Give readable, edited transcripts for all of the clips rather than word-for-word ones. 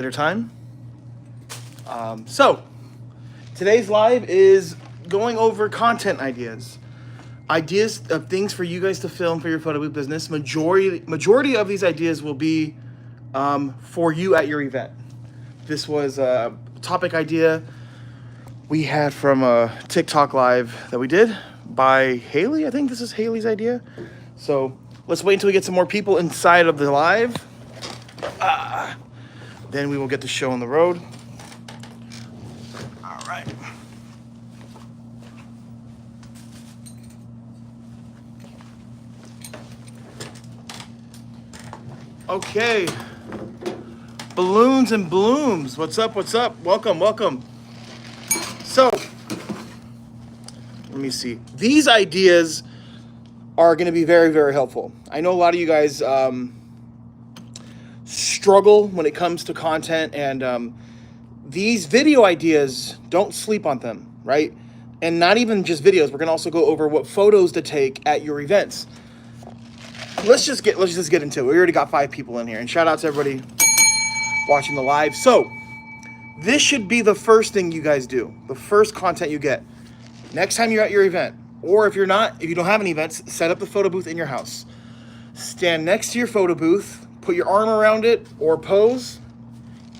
later time. So today's live is going over content ideas of things for you guys to film for your photo booth business. Majority of these ideas will be for you at your event. This was a topic idea we had from a TikTok live that we did by Haley. I think this is Haley's idea. So let's wait until we get some more people inside of the live. Then we will get the show on the road. All right. Okay. Balloons and blooms. What's up? What's up? Welcome. So, let me see. These ideas are going to be very, very helpful. I know a lot of you guys struggle when it comes to content, and these video ideas, don't sleep on them, right? And not even just videos. We're going to also go over what photos to take at your events. Let's just get into it. We already got 5 people in here, and shout out to everybody watching the live. So this should be the first thing you guys do, the first content you get next time you're at your event. Or if you don't have any events, set up the photo booth in your house. Stand next to your photo booth, put your arm around it or pose,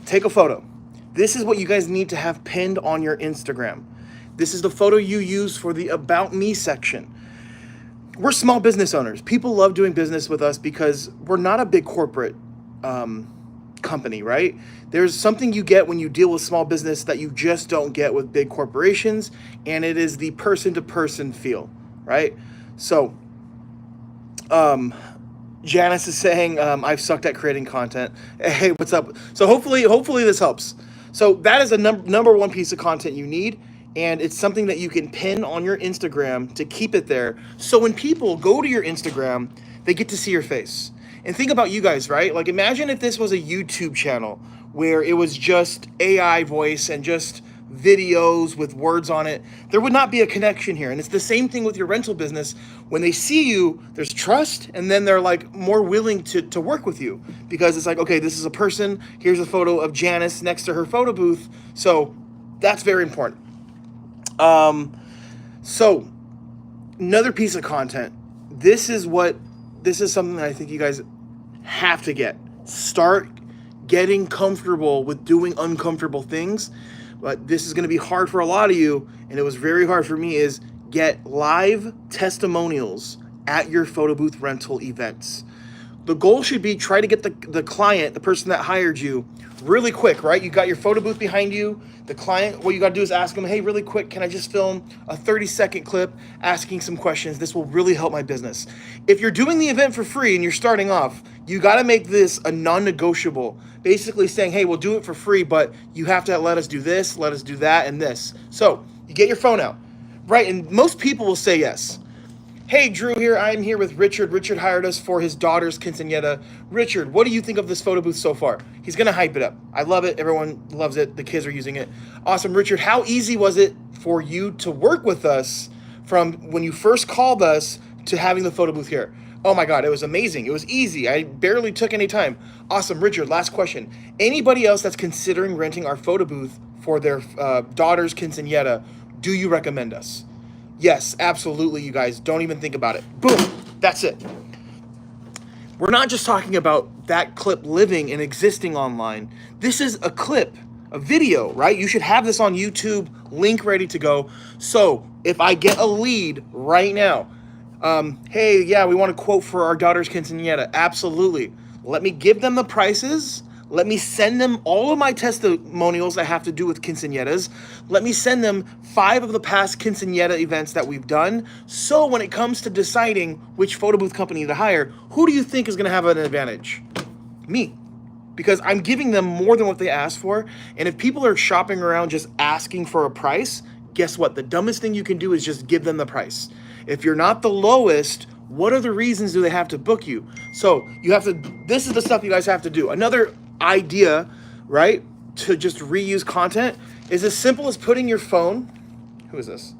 take a photo. This is what you guys need to have pinned on your Instagram. This is the photo you use for the About Me section. We're small business owners. People love doing business with us because we're not a big corporate company, right? There's something you get when you deal with small business that you just don't get with big corporations, and it is the person-to-person feel, right? So, Janice is saying, I've sucked at creating content. Hey, what's up? So hopefully this helps. So that is a number one piece of content you need, and it's something that you can pin on your Instagram to keep it there. So when people go to your Instagram, they get to see your face. And think about you guys, right? Like, imagine if this was a YouTube channel where it was just AI voice and just videos with words on it. There would not be a connection here. And it's the same thing with your rental business. When they see you, there's trust, and then they're like more willing to work with you because it's like, okay, this is a person. Here's a photo of Janice next to her photo booth. So that's very important. So another piece of content. This is something that I think you guys have to get. Start getting comfortable with doing uncomfortable things. But this is going to be hard for a lot of you, and it was very hard for me, is get live testimonials at your photo booth rental events. The goal should be try to get the client, the person that hired you, really quick, right? You got your photo booth behind you. The client, what you got to do is ask them, hey, really quick, can I just film a 30-second clip asking some questions? This will really help my business. If you're doing the event for free and you're starting off, you got to make this a non-negotiable. Basically saying, hey, we'll do it for free, but you have to let us do this, let us do that, and this. So you get your phone out, right? And most people will say yes. Hey, Drew here. I'm here with Richard. Richard hired us for his daughter's quinceañera. Richard, what do you think of this photo booth so far? He's going to hype it up. I love it. Everyone loves it. The kids are using it. Awesome. Richard, how easy was it for you to work with us from when you first called us to having the photo booth here? Oh my God, it was amazing. It was easy. I barely took any time. Awesome. Richard, last question. Anybody else that's considering renting our photo booth for their daughter's quinceañera, do you recommend us? Yes, absolutely, you guys. Don't even think about it. Boom. That's it. We're not just talking about that clip living and existing online. This is a clip, a video, right? You should have this on YouTube, link ready to go. So if I get a lead right now, hey, yeah, we want a quote for our daughter's quinceañera. Absolutely. Let me give them the prices. Let me send them all of my testimonials that have to do with quinceañeras. Let me send them 5 of the past quinceañera events that we've done. So when it comes to deciding which photo booth company to hire, who do you think is going to have an advantage? Me. Because I'm giving them more than what they asked for. And if people are shopping around just asking for a price, guess what? The dumbest thing you can do is just give them the price. If you're not the lowest, what other reasons do they have to book you? So this is the stuff you guys have to do. Another idea, right, to just reuse content is as simple as putting your phone, who is this?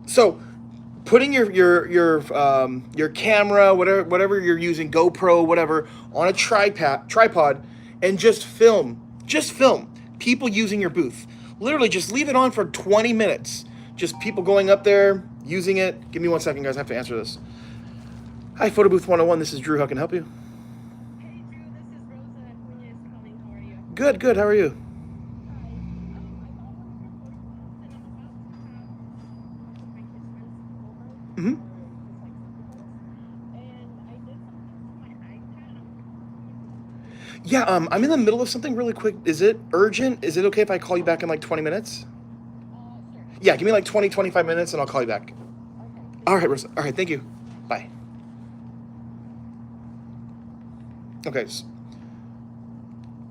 So putting your camera, whatever you're using, GoPro, whatever, on a tripod, and just film. Just film people using your booth. Literally, just leave it on for 20 minutes. Just people going up there, using it. Give me 1 second, guys. I have to answer this. Hi, Photo Booth 101. This is Drew. How can I help you? Hey Drew, this is Rosa Nunez calling. How are you? Good, good. How are you? Hi. I bought one of your photo booths and I'm about to have my kids' friends over Mm-hmm. for just like and I did something with my iPad. Yeah, I'm in the middle of something really quick. Is it urgent? Is it okay if I call you back in like 20 minutes? Sure. Yeah, give me like 20, 25 minutes and I'll call you back. Okay. All right, Rosa. All right, thank you. Bye. Okay.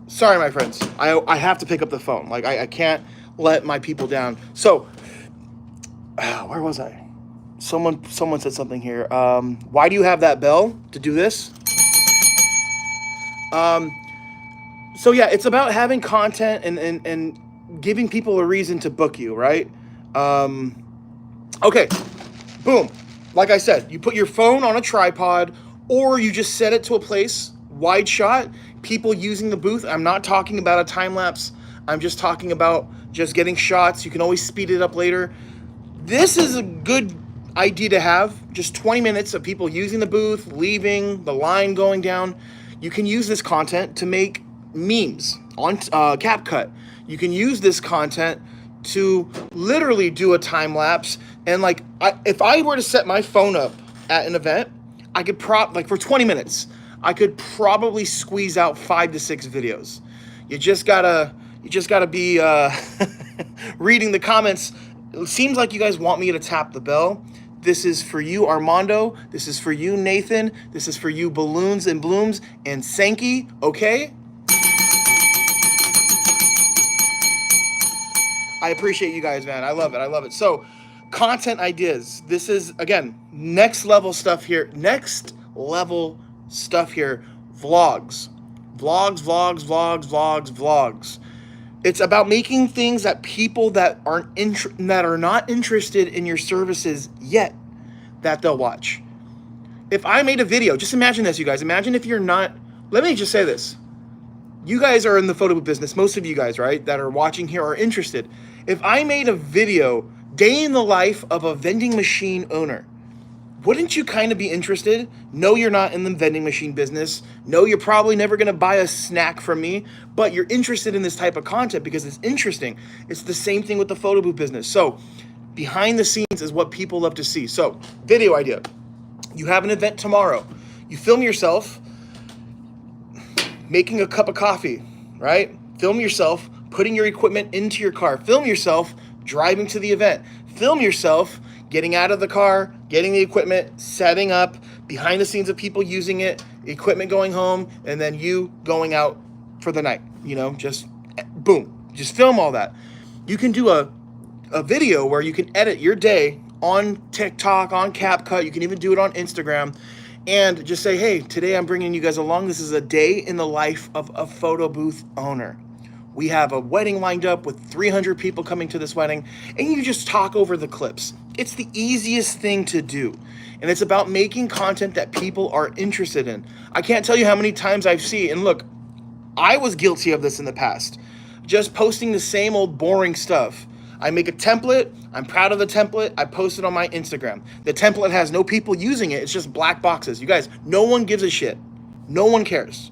Sorry, my friends. I have to pick up the phone. Like, I can't let my people down. So, where was I? Someone said something here. Why do you have that bell to do this? So yeah, it's about having content and giving people a reason to book you, right? Okay, boom. Like I said, you put your phone on a tripod or you just set it to a place, wide shot, people using the booth. I'm not talking about a time lapse. I'm just talking about just getting shots. You can always speed it up later. This is a good idea to have. Just 20 minutes of people using the booth, leaving, the line going down. You can use this content to make memes on CapCut. You can use this content to literally do a time lapse. And like, if I were to set my phone up at an event, I could for 20 minutes, I could probably squeeze out 5 to 6 videos. You just gotta be reading the comments. It seems like you guys want me to tap the bell. This is for you, Armando. This is for you, Nathan. This is for you, Balloons and Blooms and Sankey, okay? I appreciate you guys, man. I love it. I love it. So, content ideas. This is, again, next level stuff here. Next level stuff here. Vlogs. Vlogs. It's about making things that people that are not interested in your services yet, that they'll watch. If I made a video, just imagine this, you guys. Imagine if you're not, let me just say this. You guys are in the photo business, most of you guys, right, that are watching here are interested. If I made a video, day in the life of a vending machine owner, wouldn't you kind of be interested? No, you're not in the vending machine business. No, you're probably never going to buy a snack from me, but you're interested in this type of content because it's interesting. It's the same thing with the photo booth business. So behind the scenes is what people love to see. So video idea. You have an event tomorrow. You film yourself making a cup of coffee, right? Film yourself putting your equipment into your car. Film yourself driving to the event. Film yourself getting out of the car, getting the equipment, setting up, behind the scenes of people using it, equipment going home, and then you going out for the night. Just boom, just film all that. You can do a video where you can edit your day on TikTok, on CapCut. You can even do it on Instagram and just say, hey, today I'm bringing you guys along. This is a day in the life of a photo booth owner. We have a wedding lined up with 300 people coming to this wedding, and you just talk over the clips. It's the easiest thing to do, and it's about making content that people are interested in. I can't tell you how many times I've seen, and look, I was guilty of this in the past, just posting the same old boring stuff. I make a template, I'm proud of the template, I post it on my Instagram. The template has no people using it, it's just black boxes. You guys, no one gives a shit. No one cares,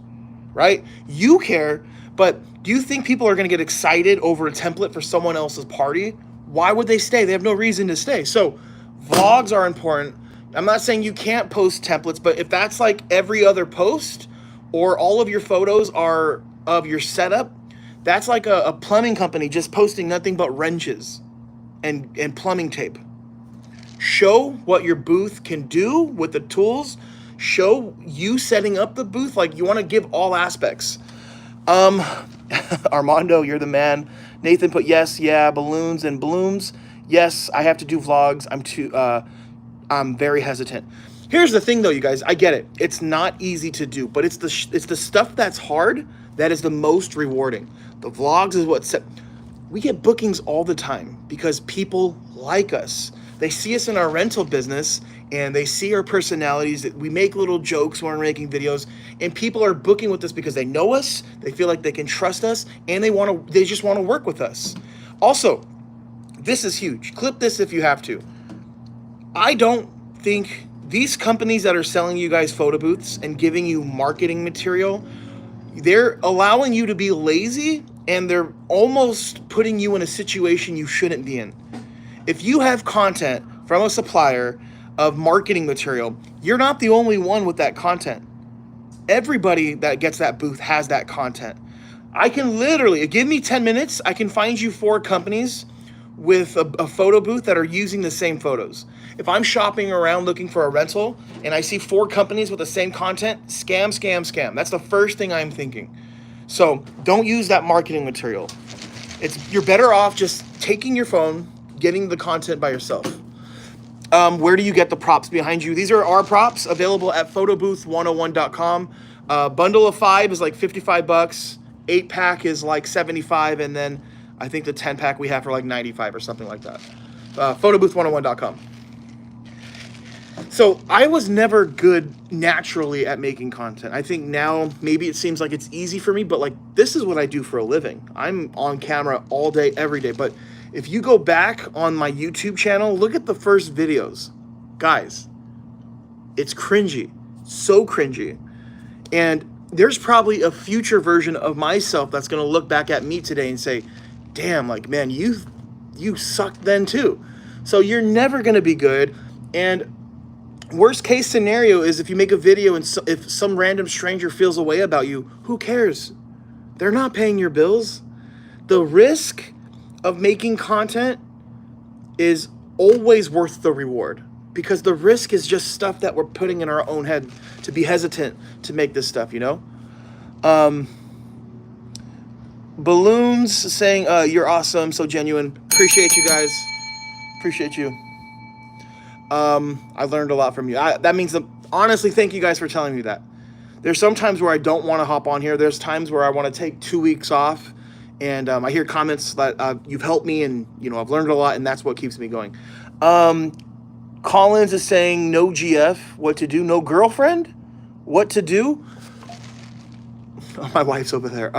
right? You care, but do you think people are gonna get excited over a template for someone else's party? Why would they stay? They have no reason to stay. So vlogs are important. I'm not saying you can't post templates, but if that's like every other post or all of your photos are of your setup, that's like a plumbing company just posting nothing but wrenches and plumbing tape. Show what your booth can do with the tools. Show you setting up the booth. Like, you want to give all aspects. Armando, you're the man. Nathan put yes, yeah, balloons and blooms. Yes, I have to do vlogs. I'm very hesitant. Here's the thing though, you guys, I get it. It's not easy to do, but it's the stuff that's hard that is the most rewarding. The vlogs is we get bookings all the time because people like us. They see us in our rental business and they see our personalities. That we make little jokes when we're making videos, and people are booking with us because they know us, they feel like they can trust us, and they just want to work with us. Also, this is huge. Clip this if you have to. I don't think these companies that are selling you guys photo booths and giving you marketing material, they're allowing you to be lazy, and they're almost putting you in a situation you shouldn't be in. If you have content from a supplier of marketing material, you're not the only one with that content. Everybody that gets that booth has that content. I can literally, give me 10 minutes, I can find you 4 companies with a photo booth that are using the same photos. If I'm shopping around looking for a rental and I see 4 companies with the same content, scam, scam, scam. That's the first thing I'm thinking. So don't use that marketing material. You're better off just taking your phone, getting the content by yourself. Where do you get the props behind you? These are our props available at photobooth101.com. Bundle of 5 is like $55. 8-pack is like $75, and then I think the 10-pack we have for like $95 or something like that. Photobooth101.com. So I was never good naturally at making content. I think now maybe it seems like it's easy for me, but like this is what I do for a living. I'm on camera all day, every day. But if you go back on my YouTube channel, look at the first videos. Guys, it's cringy, so cringy. And there's probably a future version of myself that's gonna look back at me today and say, damn, like, man, you sucked then too. So you're never gonna be good. And worst case scenario is if you make a video and if some random stranger feels a way about you, who cares? They're not paying your bills. The risk of making content is always worth the reward, because the risk is just stuff that we're putting in our own head to be hesitant to make this stuff, you know? Balloons saying, you're awesome, so genuine. Appreciate you guys. Appreciate you. I learned a lot from you. That means, honestly, thank you guys for telling me that. There's some times where I don't want to hop on here. There's times where I want to take 2 weeks off, and I hear comments that you've helped me, and I've learned a lot, and that's what keeps me going. Collins is saying, no GF, what to do? No girlfriend? What to do? Oh, my wife's over there.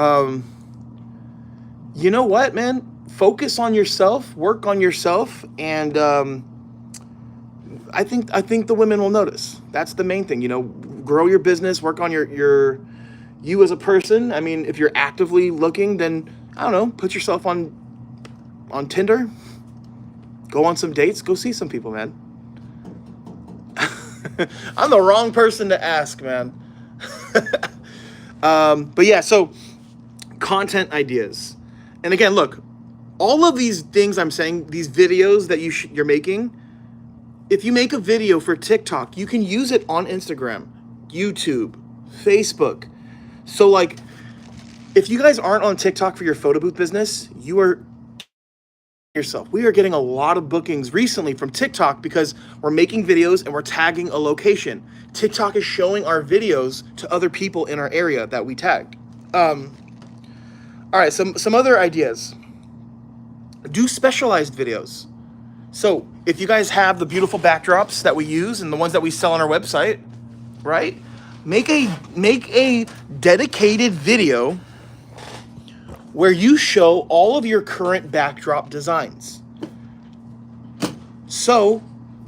You know what, man? Focus on yourself, work on yourself, and I think the women will notice. That's the main thing, grow your business, work on you as a person. I mean, if you're actively looking, then I don't know, put yourself on Tinder, go on some dates, go see some people, man. I'm the wrong person to ask, man. But yeah, so content ideas. And again, look, all of these things I'm saying, these videos that you're making, if you make a video for TikTok, you can use it on Instagram, YouTube, Facebook. So like, if you guys aren't on TikTok for your photo booth business, you are yourself. We are getting a lot of bookings recently from TikTok because we're making videos and we're tagging a location. TikTok is showing our videos to other people in our area that we tag. All right, some other ideas. Do specialized videos. So if you guys have the beautiful backdrops that we use and the ones that we sell on our website, right? Make a dedicated video where you show all of your current backdrop designs. So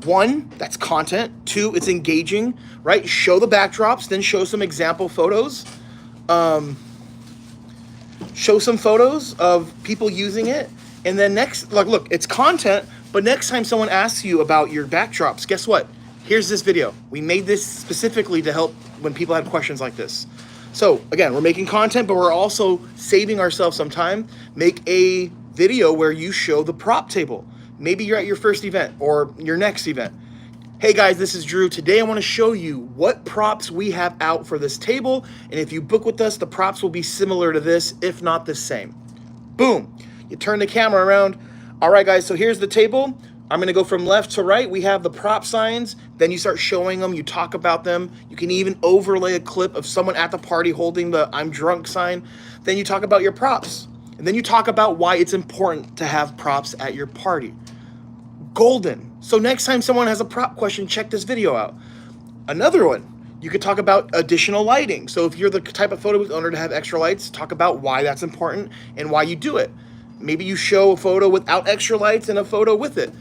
1, that's content. 2, it's engaging, right? Show the backdrops, then show some example photos. Show some photos of people using it. And then next, like, look, it's content, but next time someone asks you about your backdrops, guess what? Here's this video. We made this specifically to help when people have questions like this. So again, we're making content, but we're also saving ourselves some time. Make a video where you show the prop table. Maybe you're at your first event or your next event. Hey guys, this is Drew. Today I want to show you what props we have out for this table. And if you book with us, the props will be similar to this, if not the same. Boom. You turn the camera around. All right, guys, so here's the table. I'm gonna go from left to right. We have the prop signs. Then you start showing them, you talk about them. You can even overlay a clip of someone at the party holding the I'm drunk sign. Then you talk about your props. And then you talk about why it's important to have props at your party. Golden. So next time someone has a prop question, check this video out. Another one, you could talk about additional lighting. So if you're the type of photo booth owner to have extra lights, talk about why that's important and why you do it. Maybe you show a photo without extra lights and a photo with it.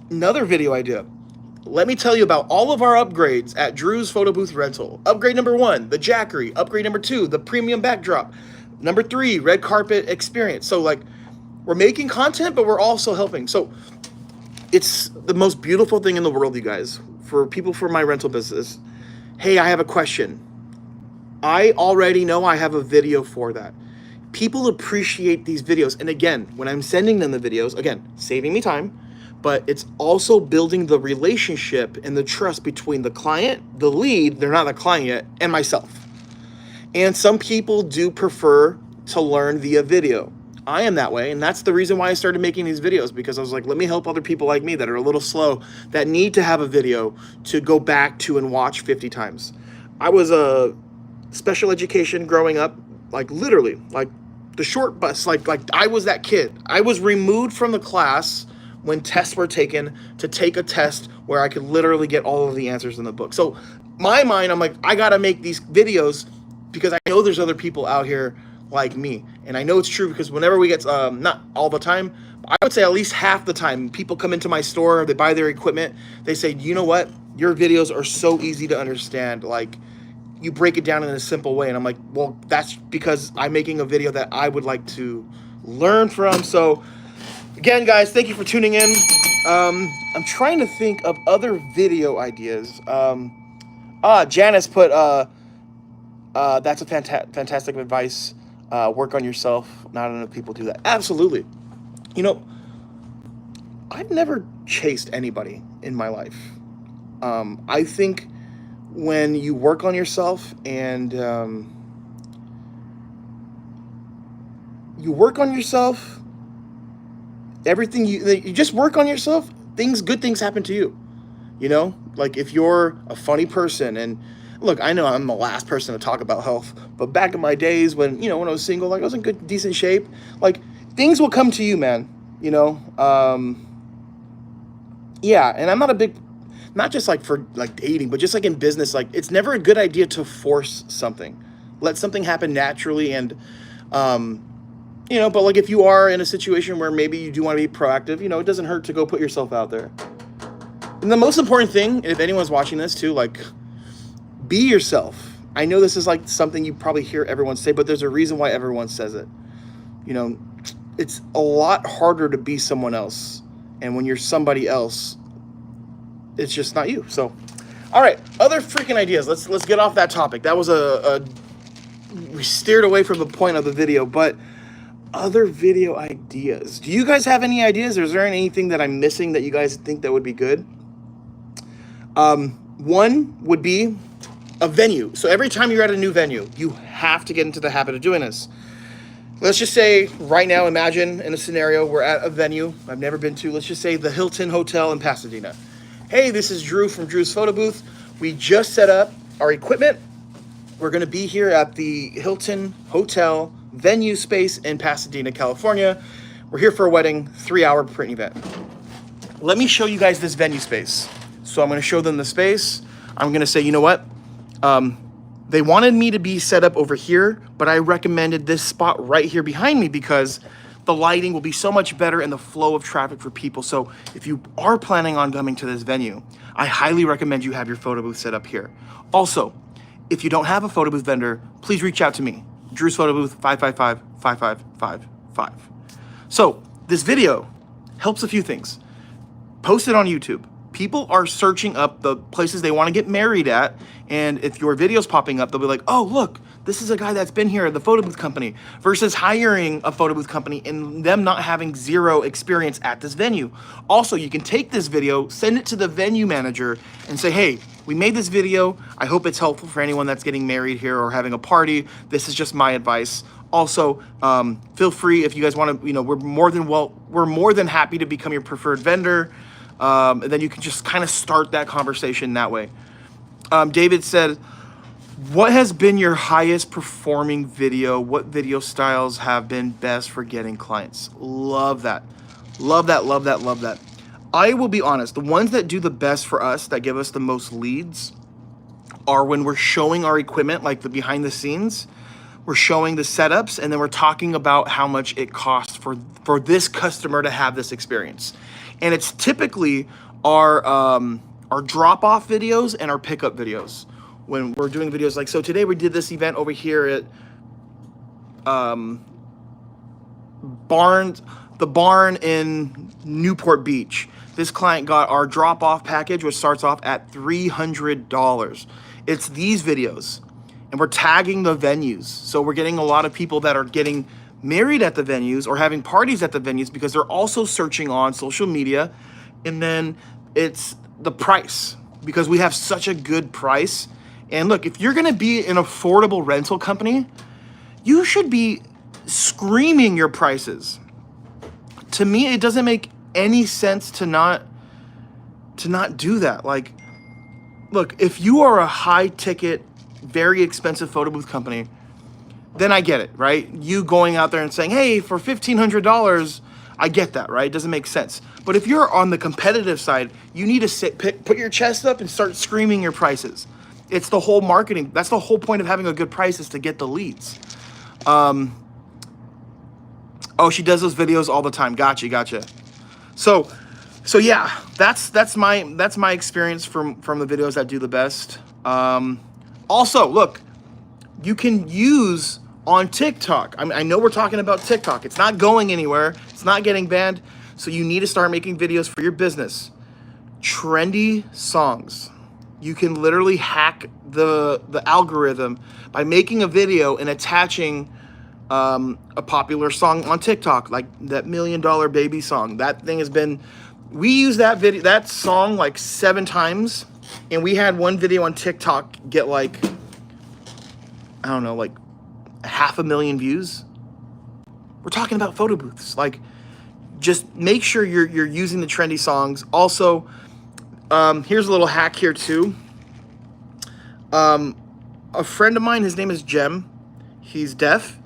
Another video idea. Let me tell you about all of our upgrades at Drew's Photo Booth Rental. Upgrade number 1, the Jackery. Upgrade number 2, the premium backdrop. Number 3, red carpet experience. So like, we're making content, but we're also helping. So it's the most beautiful thing in the world, you guys. For people for my rental business, hey, I have a question. I already know I have a video for that. People appreciate these videos. And again, when I'm sending them the videos, again, saving me time, but it's also building the relationship and the trust between the client, the lead, they're not the client yet, and myself. And some people do prefer to learn via video. I am that way, and that's the reason why I started making these videos, because I was like, let me help other people like me that are a little slow, that need to have a video to go back to and watch 50 times. I was a special education growing up, like literally, like the short bus, like I was that kid. I was removed from the class when tests were taken to take a test where I could literally get all of the answers in the book. So my mind, I'm like, I gotta make these videos because I know there's other people out here like me. And I know it's true because whenever we get, not all the time, I would say at least half the time, people come into my store, they buy their equipment, they say, you know what? Your videos are so easy to understand. Like, you break it down in a simple way. And I'm like, well, that's because I'm making a video that I would like to learn from. So again, guys, thank you for tuning in. I'm trying to think of other video ideas. Janice put, that's a fantastic advice. Work on yourself. Not enough people do that. Absolutely. You know, I've never chased anybody in my life. I think when you work on yourself and you work on yourself, everything you just work on yourself, good things happen to you. You know, like if you're a funny person, and look, I know I'm the last person to talk about health, but back in my days when I was single, like I was in good, decent shape, like things will come to you, man, yeah. And I'm not a big, not just like for like dating, but just like in business, like it's never a good idea to force something. Let something happen naturally. And, but like if you are in a situation where maybe you do want to be proactive, it doesn't hurt to go put yourself out there. And the most important thing, if anyone's watching this too, like be yourself. I know this is like something you probably hear everyone say, but there's a reason why everyone says it. It's a lot harder to be someone else. And when you're somebody else, it's just not you. So, all right, other freaking ideas. Let's get off that topic. That was we steered away from the point of the video, but other video ideas. Do you guys have any ideas? Or is there anything that I'm missing that you guys think that would be good? One would be a venue. So every time you're at a new venue, you have to get into the habit of doing this. Let's just say right now, imagine in a scenario, we're at a venue I've never been to. Let's just say the Hilton Hotel in Pasadena. Hey, this is Drew from Drew's Photo Booth. We just set up our equipment. We're going to be here at the Hilton Hotel venue space in Pasadena, California. We're here for a wedding, 3-hour print event. Let me show you guys this venue space. So I'm going to show them the space. I'm going to say, you know what? They wanted me to be set up over here, but I recommended this spot right here behind me because the lighting will be so much better and the flow of traffic for people. So if you are planning on coming to this venue, I highly recommend you have your photo booth set up here. Also, if you don't have a photo booth vendor, please reach out to me. Drew's Photo Booth, 555-5555. So this video helps a few things. Post it on YouTube. People are searching up the places they want to get married at, and if your video's popping up, they'll be like, oh, look, this is a guy that's been here at the photo booth company, versus hiring a photo booth company and them not having zero experience at this venue. Also, you can take this video, send it to the venue manager, and say, hey, we made this video. I hope it's helpful for anyone that's getting married here or having a party. This is just my advice. Also, feel free if you guys want to, we're more than happy to become your preferred vendor. And then you can just kind of start that conversation that way. David said, what has been your highest performing video? What video styles have been best for getting clients? Love that. Love that, love that, love that. I will be honest, the ones that do the best for us, that give us the most leads, are when we're showing our equipment, like the behind the scenes. We're showing the setups, and then we're talking about how much it costs for this customer to have this experience. And it's typically our drop-off videos and our pickup videos. When we're doing videos like, so today we did this event over here at the barn in Newport Beach. This client got our drop-off package, which starts off at $300. It's these videos. And we're tagging the venues. So we're getting a lot of people that are getting married at the venues or having parties at the venues because they're also searching on social media. And then it's the price, because we have such a good price. And look, if you're gonna be an affordable rental company, you should be screaming your prices. To me, it doesn't make any sense to not do that. Like, look, if you are a high ticket, very expensive photo booth company, then I get it, right? You going out there and saying, hey, for $1,500, I get that, right? It doesn't make sense. But if you're on the competitive side, you need to put your chest up and start screaming your prices. It's the whole marketing. That's the whole point of having a good price, is to get the leads. Oh, she does those videos all the time. Gotcha. So yeah, that's my experience from the videos that do the best. Also, look, you can use on TikTok. I know we're talking about TikTok. It's not going anywhere. It's not getting banned. So you need to start making videos for your business. Trendy songs. You can literally hack the algorithm by making a video and attaching a popular song on TikTok, like that $1 Million Baby song. That thing has been, we use that song like 7 times. And we had one video on TikTok get like, I don't know, like 500,000 views. We're talking about photo booths. Like, just make sure you're using the trendy songs. Also, here's a little hack here too. A friend of mine, his name is Jem. He's deaf.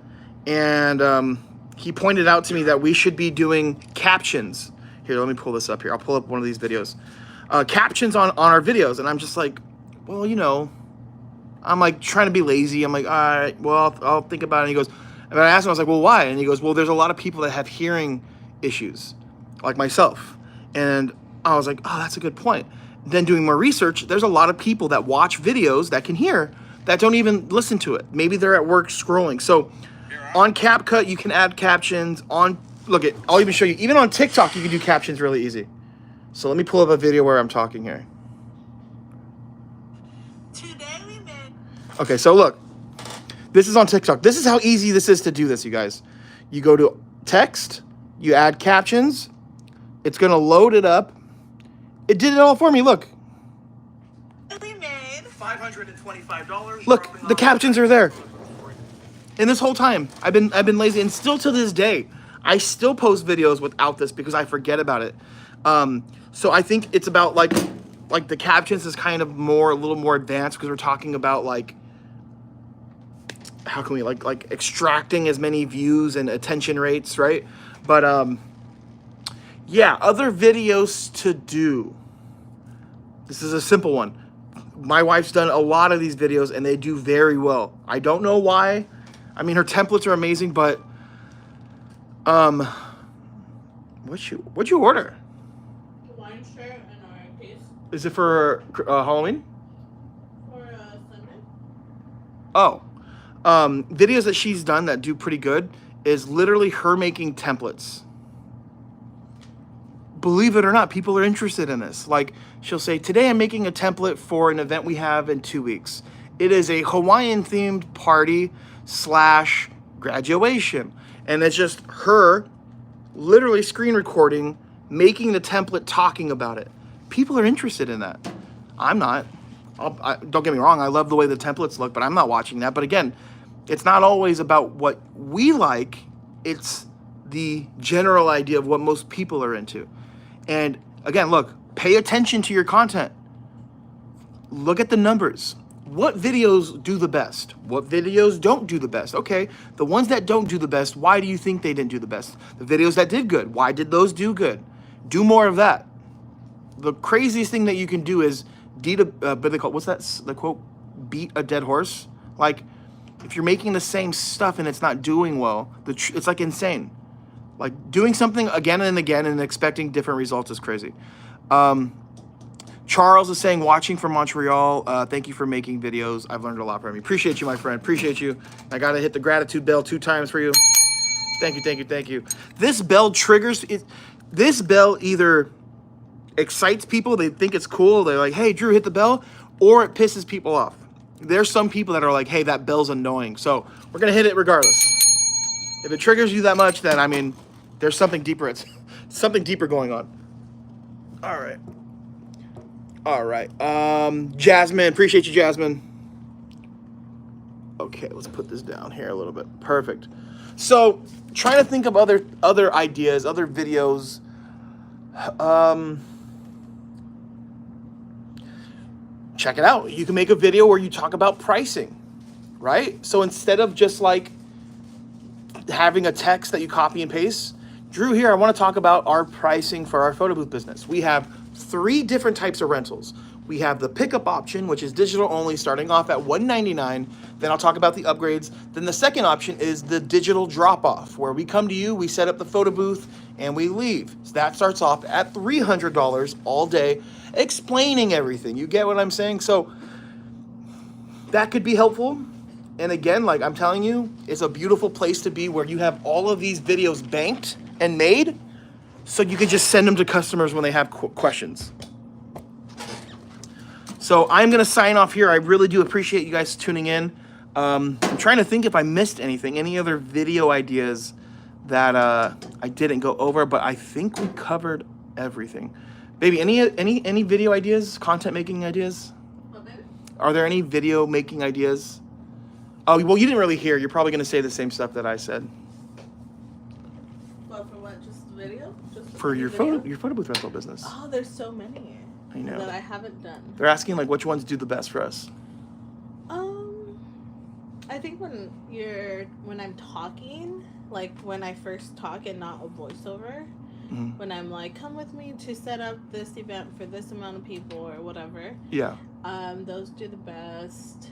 And he pointed out to me that we should be doing captions. Here, let me pull this up here. I'll pull up one of these videos. Captions on our videos, and I'm just like, well, you know, I'm like trying to be lazy. I'm like, all right, well, I'll think about it. And he goes, and I asked him, I was like, well, why? And he goes, well, there's a lot of people that have hearing issues, like myself. And I was like, oh, that's a good point. Then doing more research, there's a lot of people that watch videos that can hear that don't even listen to it. Maybe they're at work scrolling. So on CapCut, you can add captions. I'll even show you. Even on TikTok, you can do captions really easy. So let me pull up a video where I'm talking here. Today we made. Okay, so look. This is on TikTok. This is how easy this is to do this, you guys. You go to text, you add captions. It's going to load it up. It did it all for me, look. We made $525. Look, the captions are there. And this whole time, I've been lazy, and still to this day, I still post videos without this because I forget about it. So I think it's about like the captions is kind of a little more advanced, because we're talking about like, how can we like extracting as many views and attention rates, right? But yeah, other videos to do. This is a simple one. My wife's done a lot of these videos and they do very well. I don't know why. I mean, her templates are amazing, but what'd you order? wine shirt and our case Is it for Halloween? for Sunday. Oh, videos that she's done that do pretty good is literally her making templates. Believe it or not, people are interested in this. Like, she'll say, today I'm making a template for an event we have in 2 weeks. It is a Hawaiian themed party / graduation. And it's just her literally screen recording, making the template, talking about it. People are interested in that. I'm not. Don't get me wrong, I love the way the templates look, but I'm not watching that. But again, it's not always about what we like. It's the general idea of what most people are into. And again, look, pay attention to your content. Look at the numbers. What videos do the best? What videos don't do the best? Okay, the ones that don't do the best, why do you think they didn't do the best? The videos that did good, why did those do good? Do more of that. the craziest thing that you can do is what's that? The quote, beat a dead horse. Like, if you're making the same stuff and it's not doing well, it's like insane. Like doing something again and again and expecting different results is crazy. Charles is saying, watching from Montreal. Thank you for making videos. I've learned a lot from you. Appreciate you, my friend. Appreciate you. I got to hit the gratitude bell 2 times for you. Thank you, thank you, thank you. This bell triggers it. This bell either excites people, they think it's cool, they're like, hey, Drew, hit the bell, or it pisses people off. There's some people that are like, hey, that bell's annoying, so we're gonna hit it regardless. If it triggers you that much, then I mean, there's something deeper. It's something deeper going on. All right. Jasmine, appreciate you, Jasmine. Okay, let's put this down here a little bit. Perfect. So, trying to think of other ideas, other videos. Check it out. You can make a video where you talk about pricing, right? So instead of just like having a text that you copy and paste, Drew here, I want to talk about our pricing for our photo booth business. We have 3 different types of rentals. We have the pickup option, which is digital only, starting off at $199. Then I'll talk about the upgrades. Then the second option is the digital drop-off, where we come to you, we set up the photo booth, and we leave. So that starts off at $300 all day, explaining everything. You get what I'm saying? So that could be helpful. And again, like I'm telling you, it's a beautiful place to be where you have all of these videos banked and made, so you can just send them to customers when they have questions. So I'm gonna sign off here. I really do appreciate you guys tuning in. I'm trying to think if I missed anything, any other video ideas that I didn't go over, but I think we covered everything. Baby, any video ideas, content making ideas? Okay. Are there any video making ideas? Oh, well, you didn't really hear. You're probably gonna say the same stuff that I said. Well, for what? Just video? Just For your video? photo booth rental business. Oh, there's so many. I know. That I haven't done. They're asking like which ones do the best for us. I think when I'm talking, like when I first talk and not a voiceover, when I'm like, come with me to set up this event for this amount of people or whatever. Yeah. Those do the best.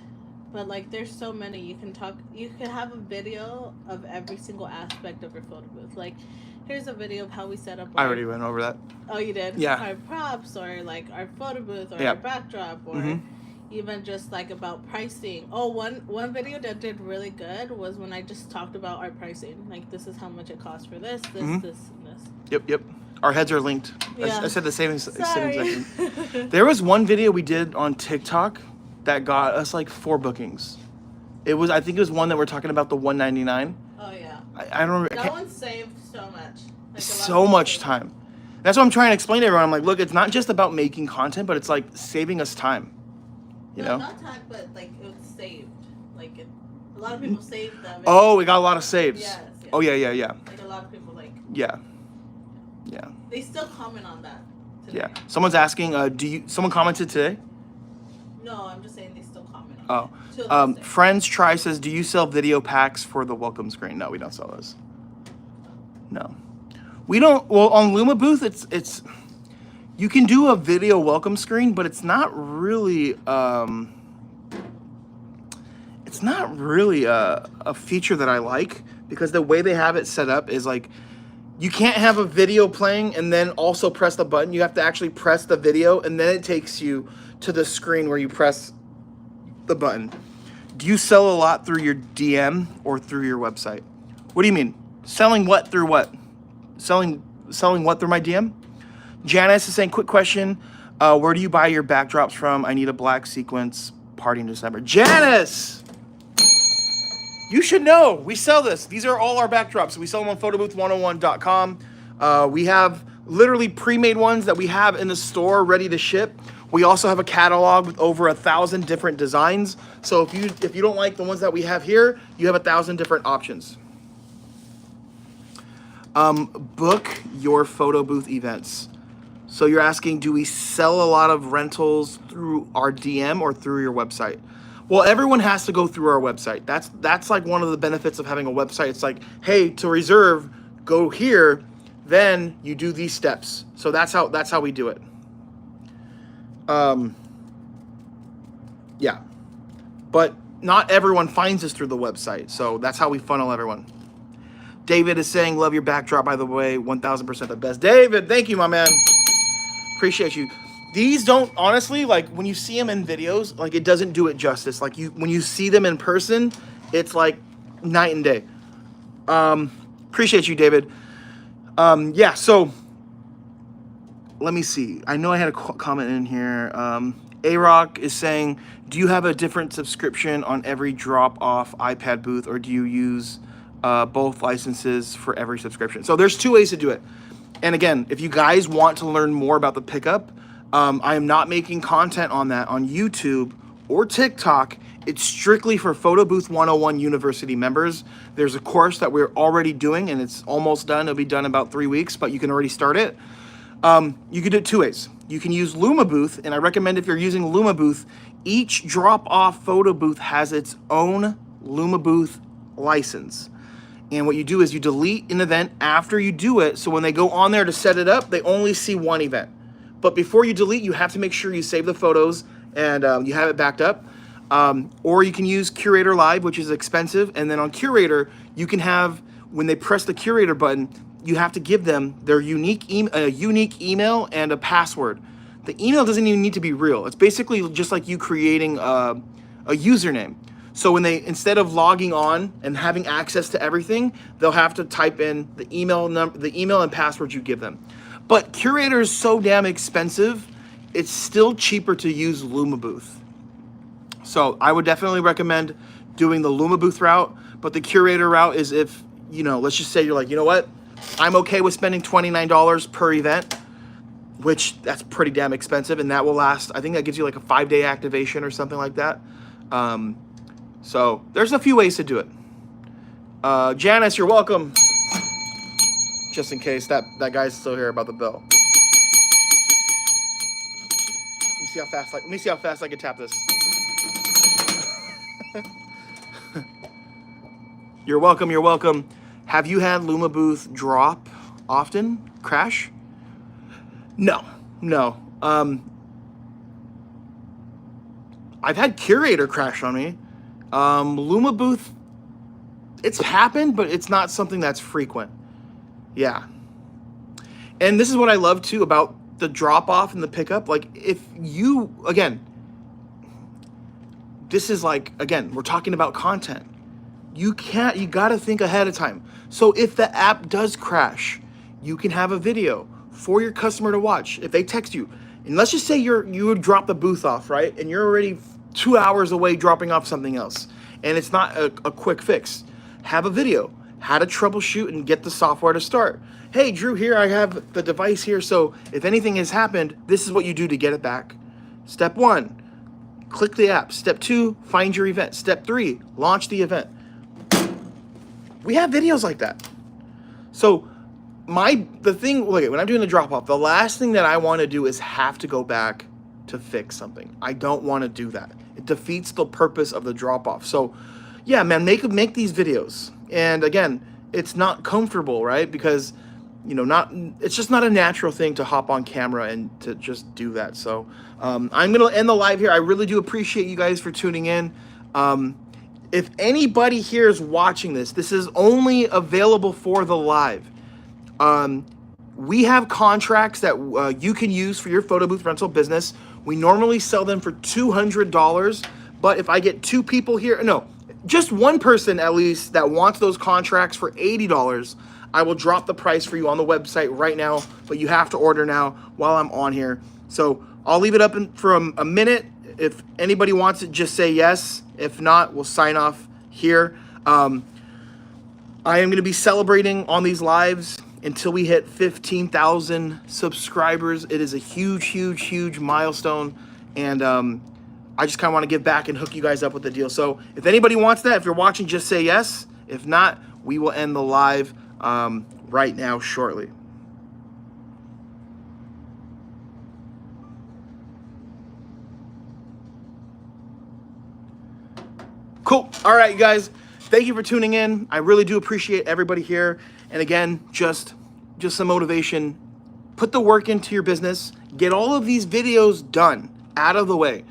But like there's so many. You can have a video of every single aspect of your photo booth. Like here's a video of how we set up I already went over that. Oh, you did? Yeah. Our props or like our photo booth or Yeah. our backdrop or even just like about pricing. Oh, one video that did really good was when I just talked about our pricing. Like this is how much it costs for this, this, and this. Yep. Our heads are linked. Yeah. I said the same Sorry. section. There was one video we did on TikTok that got us like 4 bookings. I think it was one that we're talking about, the $199. Oh yeah. I don't remember. That one saved so much. Like, So much time. That's what I'm trying to explain to everyone. I'm like, look, it's not just about making content, but it's like saving us time. You know? Not time, but like it was saved. Like a lot of people saved them. Oh, we got a lot of saves. Yes. Oh yeah. Like a lot of people like. Yeah. They still comment on that. Today. Yeah. Someone's asking, someone commented today? No, I'm just saying they still comment on it. Oh. Friends Try says, do you sell video packs for the welcome screen? No, we don't sell those. No. We don't, well, on Luma Booth, it's you can do a video welcome screen, but it's not really a feature that I like, because the way they have it set up is like, you can't have a video playing and then also press the button. You have to actually press the video, and then it takes you to the screen where you press the button. Do you sell a lot through your DM or through your website? What do you mean? Selling what through what? Selling what through my DM? Janice is saying, quick question. Where do you buy your backdrops from? I need a black sequence party in December. Janice! You should know. We sell this. These are all our backdrops. We sell them on photobooth101.com. We have literally pre-made ones that we have in the store ready to ship. We also have a catalog with over 1,000 different designs. So if you don't like the ones that we have here, you have 1,000 different options. Book your photo booth events. So you're asking, do we sell a lot of rentals through our DM or through your website? Well, everyone has to go through our website. That's like one of the benefits of having a website. It's like, hey, to reserve, go here, then you do these steps. So that's how we do it. Yeah, but not everyone finds us through the website, so that's how we funnel everyone. David is saying, love your backdrop, by the way, 1000% the best. David, thank you, my man. Appreciate you. These don't, honestly, like when you see them in videos, like it doesn't do it justice. Like when you see them in person, it's like night and day. Appreciate you, David. Yeah, so let me see. I know I had a comment in here. A-Rock is saying, do you have a different subscription on every drop-off iPad booth, or do you use both licenses for every subscription? So there's two ways to do it. And again, if you guys want to learn more about the pickup, I am not making content on that on YouTube or TikTok. It's strictly for Photo Booth 101 University members. There's a course that we're already doing, and it's almost done. It'll be done in about 3 weeks, but you can already start it. You can do it two ways. You can use Luma Booth, and I recommend if you're using Luma Booth, each drop-off photo booth has its own Luma Booth license. And what you do is you delete an event after you do it, so when they go on there to set it up, they only see one event. But before you delete, you have to make sure you save the photos and you have it backed up. Or you can use Curator Live, which is expensive, and then on Curator, you can have, when they press the Curator button, you have to give them their unique email and a password. The email doesn't even need to be real. It's basically just like you creating a username. So when they, instead of logging on and having access to everything, they'll have to type in the email and password you give them. But Curator is so damn expensive, it's still cheaper to use Luma Booth. So I would definitely recommend doing the Luma Booth route, but the Curator route is if, let's just say you're like, you know what? I'm okay with spending $29 per event, which that's pretty damn expensive, and that will last, I think that gives you like a 5-day activation or something like that. So there's a few ways to do it. Janice, you're welcome. Just in case that guy's still here about the bell. Let me see how fast I can tap this. You're welcome, you're welcome. Have you had Luma Booth drop often? Crash? No. I've had Curator crash on me. Luma Booth, it's happened, but it's not something that's frequent. Yeah. And this is what I love too about the drop off and the pickup. Like if you, again, this is like, again, we're talking about content. You got to think ahead of time. So if the app does crash, you can have a video for your customer to watch. If they text you, and let's just say you would drop the booth off, right? And you're already 2 hours away dropping off something else, and it's not a quick fix. Have a video, how to troubleshoot and get the software to start. Hey, Drew here, I have the device here, so if anything has happened, this is what you do to get it back. Step 1, click the app. Step 2, find your event. Step 3, launch the event. We have videos like that. So the thing, look, when I'm doing the drop off, the last thing that I want to do is have to go back to fix something. I don't want to do that. It defeats the purpose of the drop off. So yeah, man, make these videos. And again, it's not comfortable, right? Because it's just not a natural thing to hop on camera and to just do that. So I'm gonna end the live here. I really do appreciate you guys for tuning in. If anybody here is watching this is only available for the live. We have contracts that you can use for your photo booth rental business. We normally sell them for $200, but if I get 2 people here, just one person at least that wants those contracts for $80, I will drop the price for you on the website right now, but you have to order now while I'm on here. So I'll leave it up for a minute. If anybody wants it, just say yes. If not, we'll sign off here. I am going to be celebrating on these lives until we hit 15,000 subscribers. It is a huge milestone, and I just kind of want to give back and hook you guys up with the deal. So if anybody wants that, if you're watching, just say yes. If not, we will end the live right now shortly. Cool. All right, you guys. Thank you for tuning in. I really do appreciate everybody here. And again, just some motivation. Put the work into your business. Get all of these videos done. out of the way.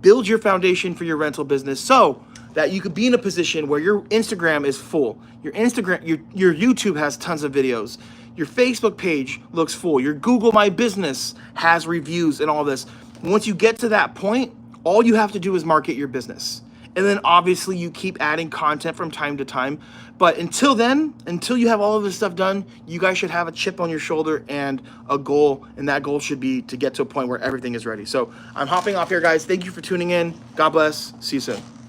Build your foundation for your rental business so that you could be in a position where your Instagram is full. Your YouTube has tons of videos. Your Facebook page looks full. Your Google My Business has reviews and all this. Once you get to that point, all you have to do is market your business. And then obviously you keep adding content from time to time. But until then, until you have all of this stuff done, you guys should have a chip on your shoulder and a goal. And that goal should be to get to a point where everything is ready. So I'm hopping off here, guys. Thank you for tuning in. God bless. See you soon.